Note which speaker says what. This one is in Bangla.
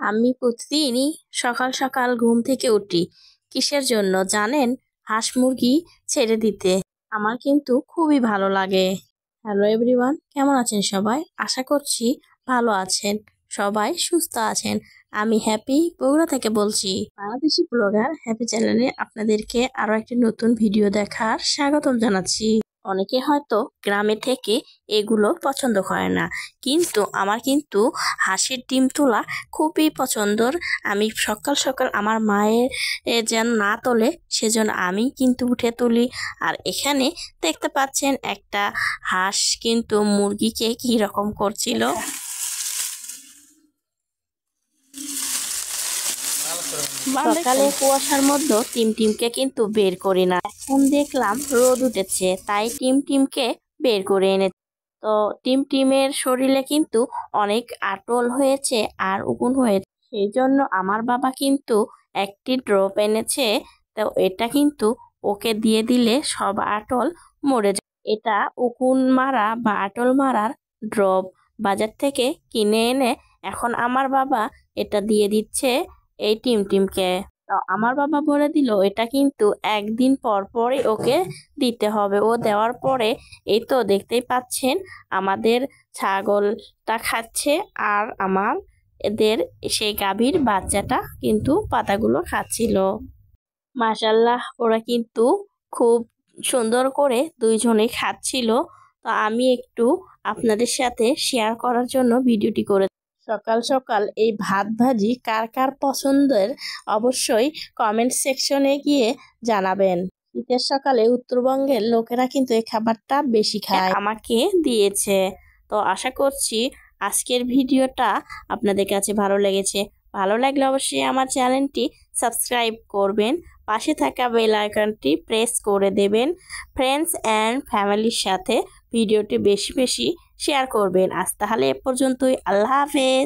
Speaker 1: আমি প্রতিদিনই সকাল সকাল ঘুম থেকে উঠি। কিসের জন্য জানেন? হাঁস মুরগি ছেড়ে দিতে। আমার কিন্তু খুবই ভালো লাগে। হ্যালো এভরিওয়ান, কেমন আছেন সবাই? আশা করছি ভালো আছেন, সবাই সুস্থ আছেন। আমি হ্যাপি বগুড়া থেকে বলছি। বাংলাদেশি ব্লগার হ্যাপি চ্যানেলে আপনাদেরকে আরো একটি নতুন ভিডিও দেখার স্বাগতম জানাচ্ছি। অনেকে হয়তো গ্রামে থেকে এগুলো পছন্দ করে না, কিন্তু আমার কিন্তু হাঁসের ডিম তোলা খুবই পছন্দর। আমি সকাল সকাল আমার মায়ের যেন না তোলে সেজন্য আমি কিন্তু উঠে তুলি। আর এখানে দেখতে পাচ্ছেন একটা হাঁস কিন্তু মুরগিকে কি রকম করছিল। সকালে কুয়াশার মধ্যে টিমকে কিন্তু বের করি না। এখন দেখলাম রোদ উঠেছে, তাই টিমকে বের করে এনেছে। তো টিমের শরীরে কিন্তু অনেক আটল হয়েছে আর উকুন হয়েছে, সেই জন্য আমার বাবা কিন্তু একটি ড্রপ এনেছে। তো এটা কিন্তু ওকে দিয়ে দিলে সব আটল মরে যায়। এটা উকুন মারা বা আটল মারার ড্রপ বাজার থেকে কিনে এনে এখন আমার বাবা এটা দিয়ে দিচ্ছে এই টিমকে। তো আমার বাবা বলে দিল এটা কিন্তু একদিন পর পরই ওকে দিতে হবে। ও দেওয়ার পরে এই তো দেখতেই পাচ্ছেন আমাদের ছাগলটা খাচ্ছে আর এদের সেই গাভীর বাচ্চাটা কিন্তু পাতাগুলো খাচ্ছিল। মাশাল্লাহ, ওরা কিন্তু খুব সুন্দর করে দুইজনেই খাচ্ছিল। তো আমি একটু আপনাদের সাথে শেয়ার করার জন্য ভিডিওটি করে। সকাল সকাল এই ভাত ভাজি কার কার পছন্দের অবশ্যই কমেন্ট সেকশনে গিয়ে জানাবেন। শীতের সকালে উত্তরবঙ্গের লোকেরা কিন্তু এই খাবারটা বেশি খায়, আমাকে দিয়েছে। তো আশা করছি আজকের ভিডিওটা আপনাদের কাছে ভালো লেগেছে। ভালো লাগলে অবশ্যই আমার চ্যানেলটি সাবস্ক্রাইব করবেন, পাশে থাকা বেল আইকনটি প্রেস করে দেবেন। ফ্রেন্ডস অ্যান্ড ফ্যামিলির সাথে ভিডিওটি বেশি বেশি শেয়ার করবেন। আজ তাহলে এ পর্যন্তই। আল্লাহ হাফেজ।